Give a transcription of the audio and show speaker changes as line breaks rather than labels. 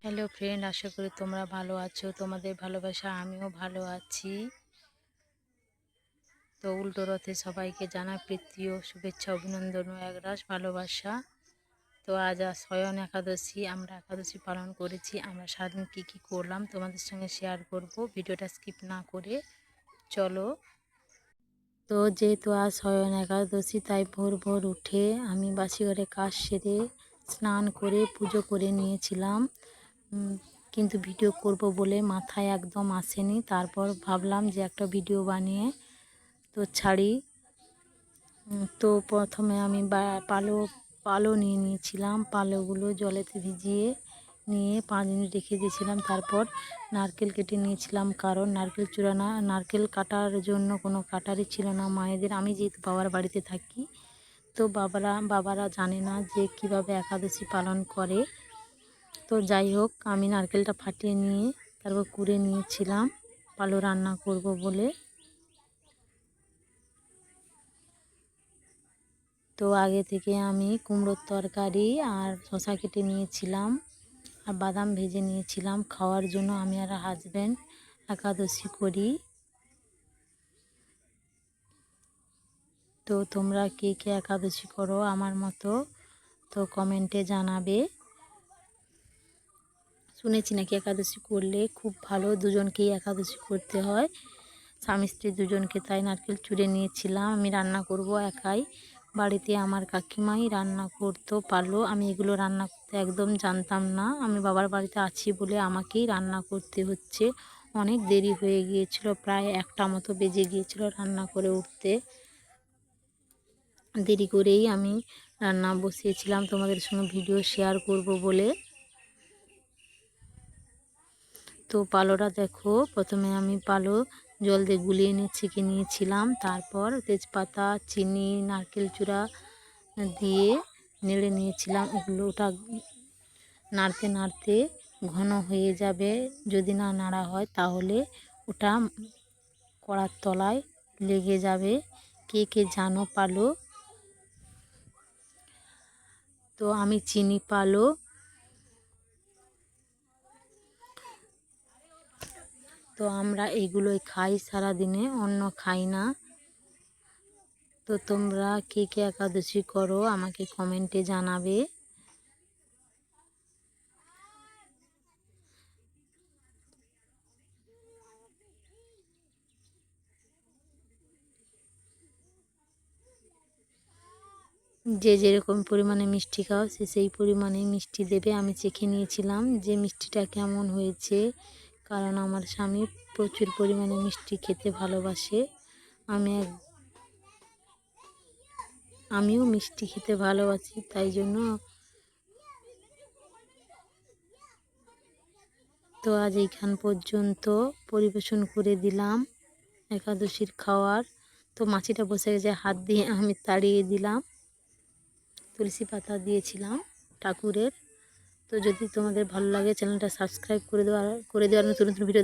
Hello friend, আশা করি তোমরা ভালো আছো। তোমাদের ভালোবাসা আমিও ভালো আছি। তো উল্টো রথে সবাইকে জানাই প্রীতি ও শুভেচ্ছা, অভিনন্দন ও একরাশ ভালোবাসা। তো আজ শয়ন একাদশী, আমরা একাদশী পালন করেছি। আমরা সারাদিন কী কী করলাম তোমাদের সঙ্গে শেয়ার করব, ভিডিওটা স্কিপ না করে চলো। তো যেহেতু আজ শয়ন একাদশী, তাই ভোর ভোর উঠে আমি বাসি ঘরে কাজ সেরে স্নান করে পুজো করে নিয়েছিলাম। কিন্তু ভিডিও করব বলে মাথায় একদম আসেনি। তারপর ভাবলাম যে একটা ভিডিও বানিয়ে তো ছাড়ি। তো প্রথমে আমি পালো নিয়ে নিয়েছিলাম। পালোগুলো জলেতে ভিজিয়ে নিয়ে 5 মিনিট রেখে দিয়েছিলাম। তারপর নারকেল কেটে নিয়েছিলাম, কারণ নারকেল কাটার জন্য কোনো কাটারি ছিল না মায়েদের। আমি যেহেতু বাবার বাড়িতে থাকি, তো বাবারা জানে না যে কিভাবে একাদশী পালন করে। তো যাই হোক, আমি নারকেলটা ফাটিয়ে নিয়ে তারপর কুড়ে নিয়েছিলাম পালো রান্না করব বলে। তো আগে থেকে আমি কুমড়োর তরকারি আর শসা কেটে নিয়েছিলাম আর বাদাম ভেজে নিয়েছিলাম খাওয়ার জন্য। আমি আর হাজব্যান্ড একাদশী করি। তো তোমরা কে কে একাদশী করো আমার মতো, তো কমেন্টে জানাবে। শুনেছি নাকি একাদশী করলে খুব ভালো, দুজনকেই একাদশী করতে হয়, স্বামী স্ত্রী দুজনকে। তাই নারকেল চুড়ে নিয়েছিলাম। আমি রান্না করব একাই। বাড়িতে আমার কাকিমাই রান্না করতে পারলো। আমি এগুলো রান্না করতে একদম জানতাম না। আমি বাবার বাড়িতে আছি বলে আমাকেই রান্না করতে হচ্ছে। অনেক দেরি হয়ে গিয়েছিল, প্রায় 1টা মতো বেজে গিয়েছিল রান্না করে উঠতে। দেরি করেই আমি রান্না বসিয়েছিলাম তোমাদের সঙ্গে ভিডিও শেয়ার করব বলে। তো পালোটা দেখো, প্রথমে আমি পালো জল দিয়ে গুলিয়ে ছেঁকে নিয়েছিলাম। তারপর তেজপাতা, চিনি, নারকেল চূড়া দিয়ে নেড়ে নিয়েছিলাম। ওটা নাড়তে নাড়তে ঘন হয়ে যাবে। যদি না নাড়া হয় তাহলে ওটা কড়ার তলায় লেগে যাবে। কে কে জানো পালো? তো আমি চিনি পালো। তো আমরা এগুলোই খাই সারাদিনে, অন্য খাই না। তো তোমরা কে কে একাদশী করো আমাকে কমেন্টে জানাবে। যে যেরকম পরিমাণে মিষ্টি খাও সে সেই পরিমাণে মিষ্টি দেবে। আমি চেখে নিয়েছিলাম যে মিষ্টিটা কেমন হয়েছে, কারণ আমার স্বামী প্রচুর পরিমাণে মিষ্টি খেতে ভালোবাসে। আমিও মিষ্টি খেতে ভালোবাসি, তাই জন্য। তো আজ এইখান পর্যন্ত পরিবেশন করে দিলাম একাদশীর খাওয়ার। তো মাছিটা বসে গেছে, হাত দিয়ে আমি তাড়িয়ে দিলাম। তুলসী পাতা দিয়েছিলাম ঠাকুরের। তো যদি তোমাদের ভালো লাগে চ্যানেলটা সাবস্ক্রাইব করে দেওয়ার নতুন নতুন ভিডিও